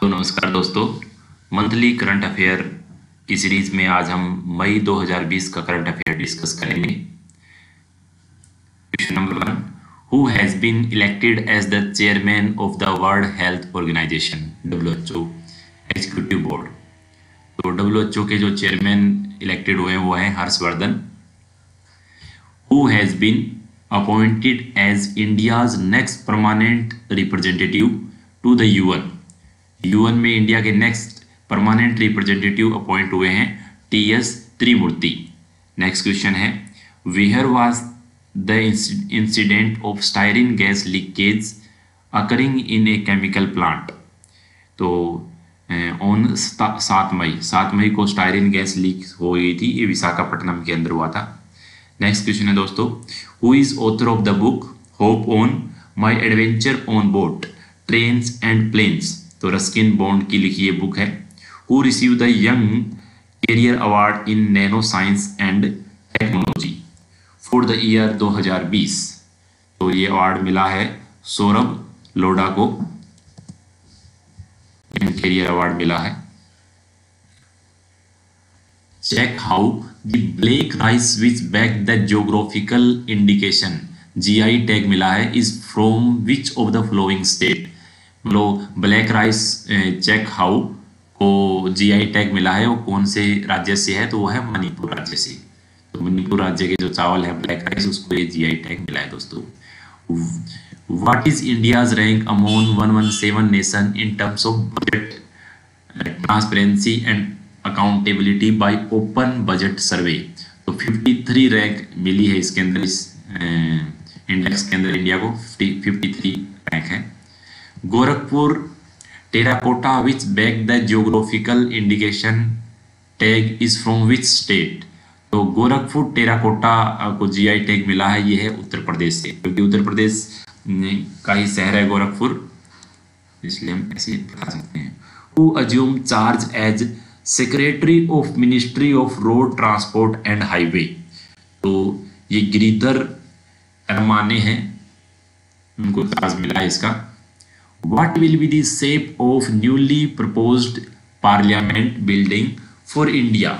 तो नमस्कार दोस्तों, मंथली करंट अफेयर की सीरीज में आज हम मई 2020 का करंट अफेयर डिस्कस करेंगे। Question number 1, who has been elected as the chairman of the world health organization WHO executive board. तो WHO के जो चेयरमैन इलेक्टेड हुए हैं वो हैं Harshvardhan. Who has been appointed as India's next permanent representative to the UN में India के next permanent representative appoint हुए हैं TS त्रिमूर्ति। नेक्स्ट क्वेश्चन है, where was the incident of styrene gas leakage occurring in a chemical plant. तो on 7 मई को styrene gas leak हो गई थी, ये विशाखापट्टनम के अंदर हुआ था। नेक्स्ट क्वेश्चन है दोस्तों, who is author of the book hope on my adventure on boat trains and planes. तो रस्किन बॉन्ड की लिखी ये बुक है। Who receive the young career award in nano science and technology for the year 2020। तो ये award मिला है सौरभ लोढ़ा को, यंग कैरियर अवार्ड मिला है। Check how the black rice which back the geographical indication GI tag मिला है is from which of the following state. मतलब ब्लैक राइस चेक हाउ को GI टैग मिला है वो कौन से राज्य से है, तो वो है मणिपुर राज्य से। तो मणिपुर राज्य के जो चावल है ब्लैक राइस उसको ये GI टैग मिला है दोस्तों। What is India's rank among 117 nation in terms of budget transparency and accountability by open budget survey. तो 53 रैंक मिली है इसके अंदर, इस इंडेक्स के अंदर इंडिया को 53 रैंक है। Gorakhpur terracotta which back the geographical indication tag is from which state. तो गोरखपुर टेराकोटा को GI टैग मिला है, ये है उत्तर प्रदेश से, क्योंकि उत्तर प्रदेश का ही शहर है गोरखपुर, इसलिए हम ऐसे बता सकते हैं। Who assume charge as secretary of ministry of road transport and highway. तो ये गिरिधर अरमाने हैं, उनको चार्ज मिला है इसका। What will be the shape of newly proposed parliament building for India?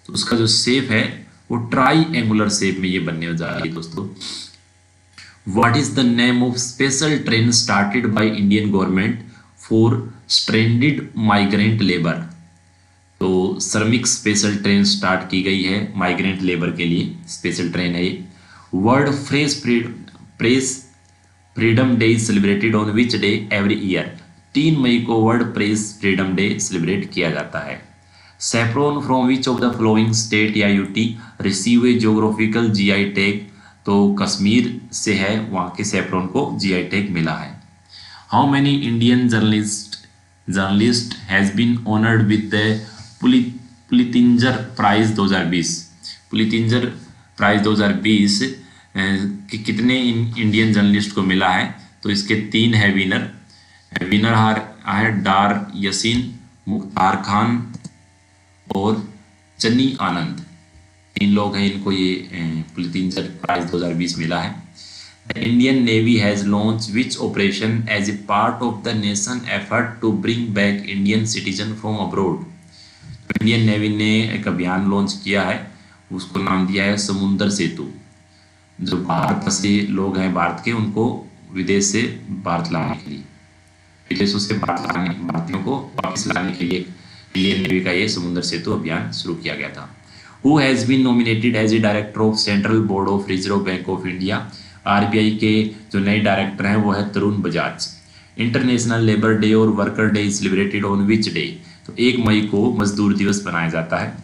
तो उसका जो शेप है वो ट्राईएंगुलर शेप में ये बनने जा रही है दोस्तों। What is the name of special train started by Indian government for stranded migrant labor? तो श्रमिक स्पेशल ट्रेन स्टार्ट की गई है माइग्रेंट लेबर के लिए, स्पेशल ट्रेन है ये। World press freedom day is celebrated on which day every year. 3 मई को world press freedom day celebrate किया जाता है। Saffron from which of the following state या UT receive a geographical GI tag. तो कश्मीर से है, वहाँ के सैफ्रॉन को GI टैग मिला है। How many Indian journalist has been honoured with the Pulitzer prize 2020। Pulitzer prize 2020 कि कितने इंडियन जर्नलिस्ट को मिला है, तो इसके 3 है विनर है डार यसीन, मुख्तार खान और चन्नी आनंद। 3 लोग हैं, इनको ये पुलित्जर प्राइज 2020 मिला है। The Indian navy has launch which operation as a part of the nation effort to bring back Indian citizen from abroad. Indian navy ने एक अभियान लॉन्च किया है, उसको नाम दिया है समुंदर सेतु। जो भारत से लोग हैं भारत के, उनको विदेश से भारत लाने के लिए, विदेशों से भारतीयों को वापस लाने के लिए इंडियन नेवी का ये समुद्र सेतु अभियान शुरू किया गया था। Who has been nominated as a director of central board of reserve bank of India. RBI के जो नए डायरेक्टर हैं वो है Tarun Bajaj. International labour day और worker day is celebrated on which day. तो 1 मई को मजदूर दिवस मनाया जाता है।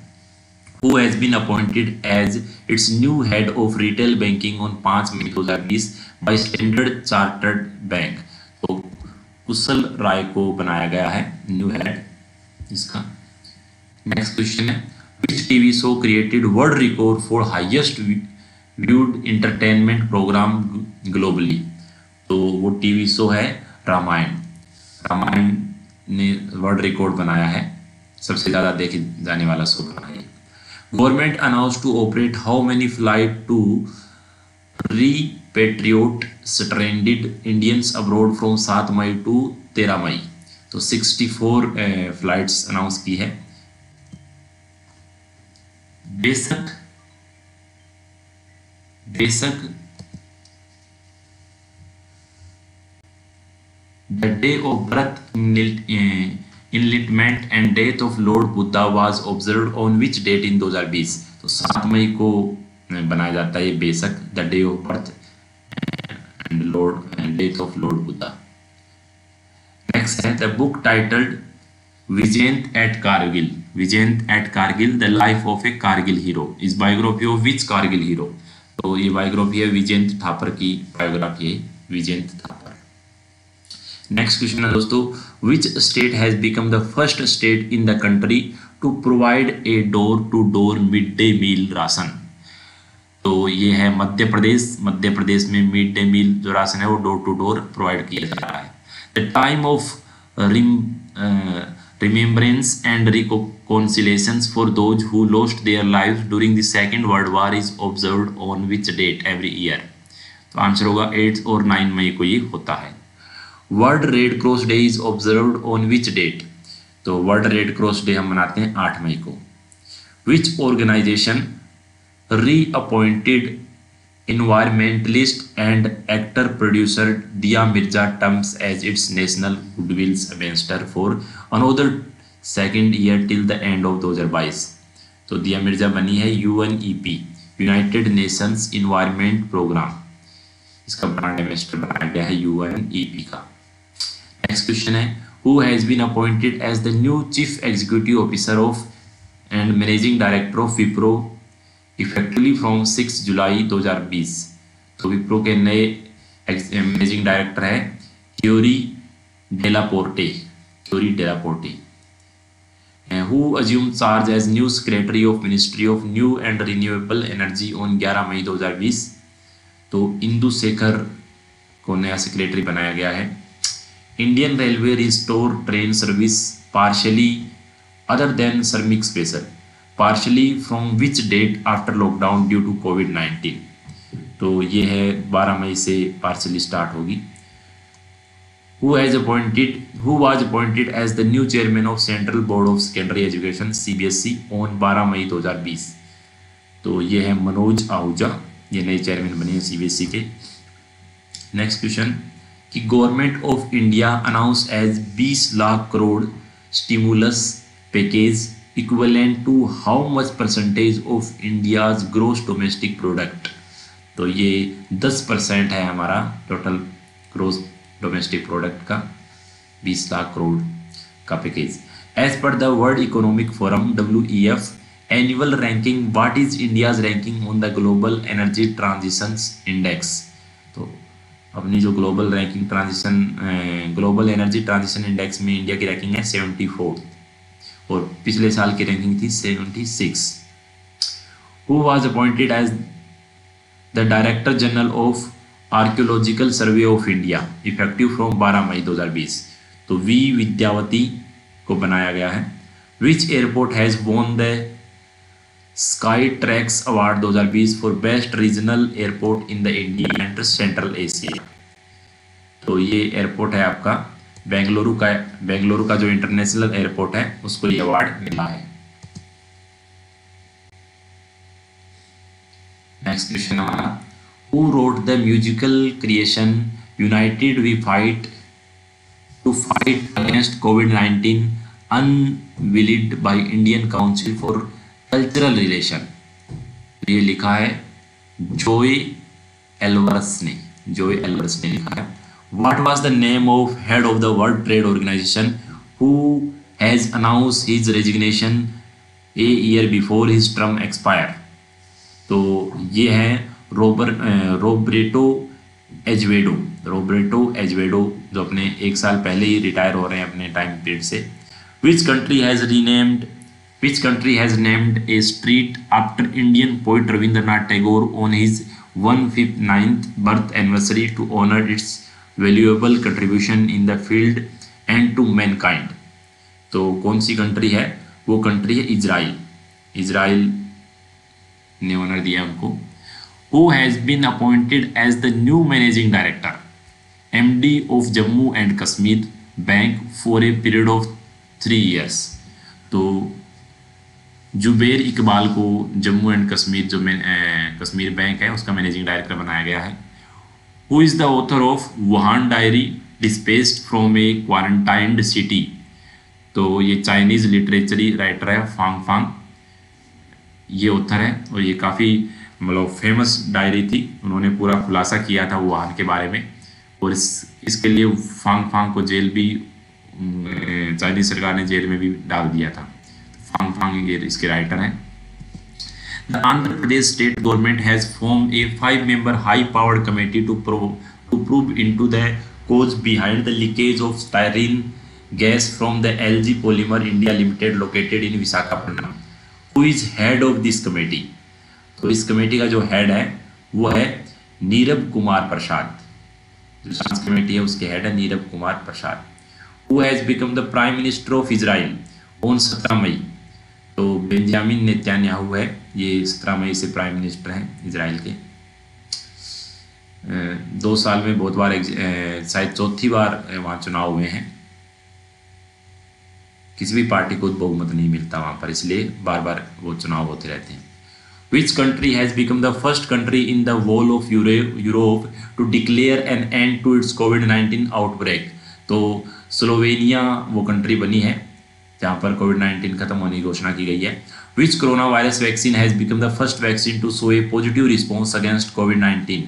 Who has been appointed as its new head of retail banking on 5 May 2020 by Standard Chartered Bank। तो कुशल राय को बनाया गया है न्यू हेड इसका। नेक्स्ट क्वेश्चन है, which TV show created world record for highest viewed entertainment program globally। तो वो TV show है रामायण ने वर्ल्ड रिकॉर्ड बनाया है, सबसे ज्यादा देखे जाने वाला शो बनाया है। Government announced to operate how many flight to repatriate stranded Indians abroad from 7 May to 13 मई। तो 64 फ्लाइट्स अनाउंस की है। बेशक the day of birth, enlightenment and death of lord Buddha was observed on which date in 2020। तो 7 मई को बनाया जाता है ये बेशक, the day of birth and lord and death of lord Buddha. Next है the book titled Vijayant at Kargil. Vijayant at Kargil, the life of a Kargil hero is biography of which Kargil hero. तो ये बायोग्राफी है विजेंत थापर की बायोग्राफी है, विजेंत थापर। नेक्स्ट क्वेश्चन है दोस्तों, which state has become the first state in the country to provide a door to door mid day meal ration. तो ये है मध्य प्रदेश। मध्य प्रदेश में मिड डे मील जो राशन है वो डोर टू डोर प्रोवाइड किया जा रहा है। The time of remembrance and reconciliations for those who lost their lives during the Second World War is observed on which date every year। तो answer होगा 8 और 9 मई को ये होता है। World red cross day is observed on which date. तो world red cross day हम मनाते हैं 8 मई को। Which organisation reappointed environmentalist and actor producer Dia Mirza terms as its national goodwill ambassador for another second year till the end of 2022। तो दिया मिर्जा बनी है UNEP, united nations environment programme, इसका ब्रांड एम्बेसडर बनाया गया है UNEP का। Next question है, who has been appointed as the new chief executive officer of and managing director of Wipro effectively from 6 July 2020। तो विप्रो के नए मैनेजिंग डायरेक्टर है क्योरी Delaporte. Who assume charge as new secretary of ministry of new and renewable energy on 11 May 2020। तो इंदु शेखर को नया secretary बनाया गया है। Indian railway restore train service partially other than श्रमिक special partially from which date after lockdown due to COVID-19। तो ये है 12 मई से पार्शली स्टार्ट होगी। Who was appointed as the new chairman of Central Board of Secondary Education CBSE on 12 May 2020। तो ये है मनोज आहूजा, ये नए चेयरमैन बने हैं CBSE के। नेक्स्ट क्वेश्चन कि government of India announce as 20 lakh crore stimulus package equivalent to how much percentage of India's gross domestic product. तो ये 10% है हमारा टोटल ग्रोस डोमेस्टिक प्रोडक्ट का 20 लाख करोड़ का package. As per the world economic forum WEF annual ranking, what is India's ranking on the global energy transition index. तो अपनी जो global energy transition index में इंडिया की रैंकिंग है 74 और पिछले साल की रैंकिंग थी 76। Who was appointed as the director general of archaeological survey of India effective from 12 May 2020। तो वी विद्यावती को बनाया गया है। Which airport has won the sky tracks award 2020 for best regional airport in the India and central Asia. तो ये airport है आपका बेंगलुरु का जो इंटरनेशनल एयरपोर्ट है उसको ये अवार्ड मिला है। नेक्स्ट क्वेश्चन हमारा, who wrote the musical creation united we fight to fight against COVID-19 unveiled by Indian council for cultural relation. ये लिखा है जोए एल्वर्स ने लिखा है। What was the name of head of the World Trade Organization who has announced his resignation a year before his term expire? तो ये है रोब्रेटो एजवेडो जो अपने 1 साल पहले ही रिटायर हो रहे हैं अपने टाइम पीरियड से। Which country has named a street after Indian poet Rabindranath Tagore on his 159th birth anniversary to honor its valuable contribution in the field and to mankind? तो कौन सी कंट्री है? वो country है Israel ने honour दिया उनको। Who has been appointed as the new managing director MD of Jammu and Kashmir bank for a period of 3 years। तो जुबैर इकबाल को जम्मू एंड कश्मीर जो कश्मीर बैंक है उसका मैनेजिंग डायरेक्टर बनाया गया है। Who is the author of Wuhan diary dispatched from a quarantined city. तो ये चाइनीज़ लिटरेचरी राइटर है फांग फांग, ये ऑथर है और ये काफ़ी मतलब फेमस डायरी थी। उन्होंने पूरा खुलासा किया था वुहान के बारे में और इसके लिए फांग फांग को जेल भी चाइनीज सरकार ने जेल में भी डाल दिया था। फांग फांग ये इसके राइटर हैं। The Andhra Pradesh state government has form a 5-member high powered committee to prove into the cause behind the leakage of styrene gas from the LG Polymer India Limited located in Visakhapatnam. Who is head of this committee? तो इस committee का जो head है वो है नीरब कुमार प्रसाद। जो सांस committee है उसके हेड है नीरब Kumar Prasad. Who has become the Prime Minister of Israel on 17 मई। तो बेंजामिन नेतन्याहू है, ये 17 मई से प्राइम मिनिस्टर हैं इजराइल के। 2 साल में बहुत बार शायद चौथी बार वहाँ चुनाव हुए हैं। किसी भी पार्टी को बहुमत नहीं मिलता वहाँ पर, इसलिए बार बार वो चुनाव होते रहते हैं। Which country has become the first country in the whole of Europe to declare an end to its COVID-19 outbreak? तो स्लोवेनिया वो कंट्री बनी है जहाँ पर कोविड-19 खत्म होने की घोषणा की गई है। Which coronavirus vaccine has become the first vaccine to show a positive response against COVID-19?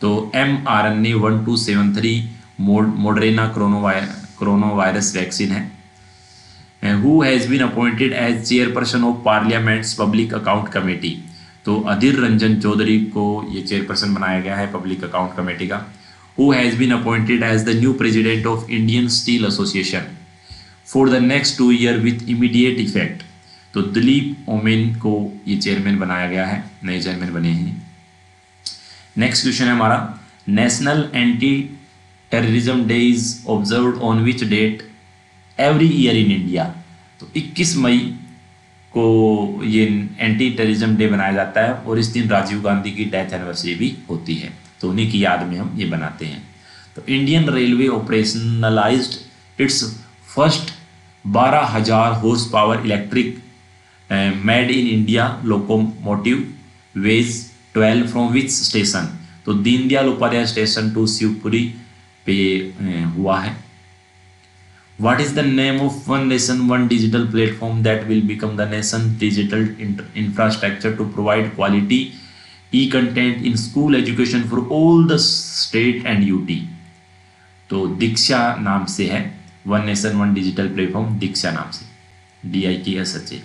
तो mRNA 1273 मोडरेना कोरोना वायरस वैक्सीन है। Who has been appointed as chairperson of Parliament's Public Account Committee? तो अधीर रंजन चौधरी को ये चेयरपर्सन बनाया गया है public account committee का। Who has been appointed as the new president of Indian Steel Association for the next 2 years with immediate effect? तो Dilip women को ये चेयरमैन बनाया गया है, नए चेयरमैन बने हैं। नेक्स्ट क्वेश्चन है हमारा, national anti terrorism day is observed on which date every year in India. तो 21 मई को ये एंटी टेररिज्म डे बनाया जाता है और इस दिन राजीव गांधी की डेथ एनिवर्सरी भी होती है, तो उन्हीं की याद में हम ये बनाते हैं। तो Indian railway operationalized its first 12,000 horse power electric made in India locomotive वेज 12 फ्रॉम विच स्टेशन। तो दीनदयाल उपाध्याय स्टेशन टू शिवपुरी पे हुआ है। What is the name of one nation, one digital platform that will become the nation's digital infrastructure to provide quality e-content in school education for all the state and UT? तो दीक्षा नाम से है, one nation one digital platform Diksha नाम से, DIKSHA।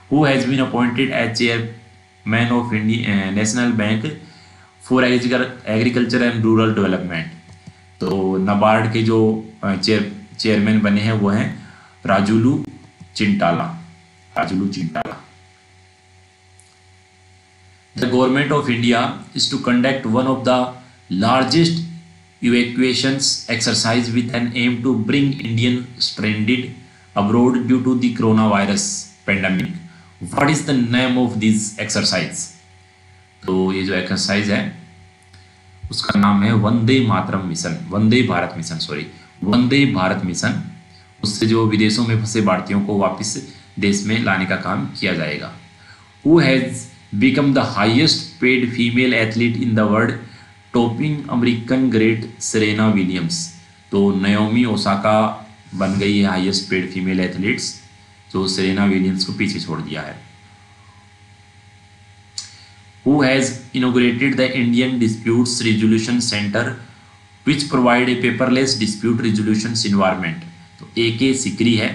Who has been appointed as chairman of National Bank for Agriculture and Rural Development? तो नाबार्ड के जो chairman बने हैं वो हैं Rajulu Chintala. The government of India is to conduct one of the largest evacuations exercise with an aim to bring Indian stranded abroad due to the coronavirus pandemic. What is the name of this exercise? तो ये जो exercise है उसका नाम है Vande Bharat mission. उससे जो विदेशों में फंसे भारतीयों को वापस देश में लाने का काम किया जाएगा। Who has become the highest paid female athlete in the world, topping American great Serena Williams. तो नाओमी ओसाका बन गई है हाईएस्ट पेड फीमेल एथलीट्स, जो सेरेना विलियम्स को पीछे छोड़ दिया है। Who has inaugurated the Indian Disputes Resolution Center which provide a paperless dispute resolution environment? तो AK सिकरी है,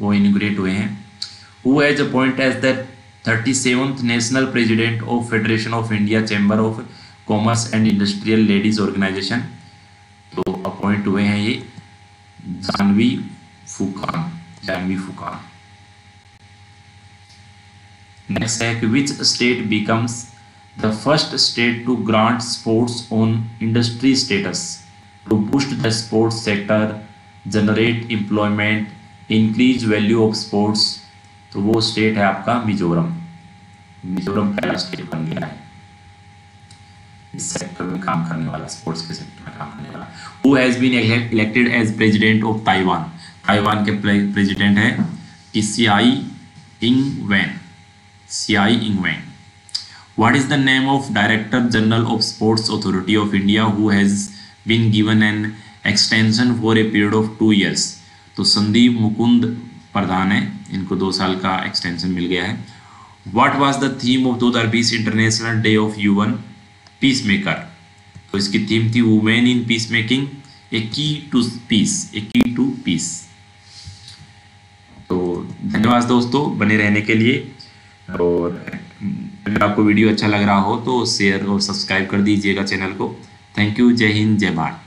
वो इनोग्रेट हुए हैं। Who has appointed as the 37th National President of Federation of India Chamber of Commerce and Industrial Ladies Organization? तो appoint हुए हैं ये Janvi Phukan. Next है कि which state becomes the first state to grant sports on industry status to boost the sports sector, generate employment, increase value of sports? तो वो state है आपका मिजोरम पहला स्टेट बन गया है। इस सेक्टर में काम करने वाला, स्पोर्ट्स के सेक्टर में काम करने वाला। Who has been elected as president of Taiwan, Taiwan के प्रेसिडेंट है सियाई इंग-वेन, सियाई इंग-वेन। What is the name of Director General of Sports Authority of India who has been given an extension for a period of 2 years? तो संदीप मुकुंद प्रधान है, इनको 2 साल का extension मिल गया है। What was the theme of 2020 International Day of UN Peacemaker? तो इसकी theme थी वुमेन इन पीस मेकिंग, ए की टू पीस, ए की टू पीस। तो धन्यवाद दोस्तों बने रहने के लिए, और अगर आपको वीडियो अच्छा लग रहा हो तो शेयर और सब्सक्राइब कर दीजिएगा चैनल को। थैंक यू, जय हिंद, जय भारत।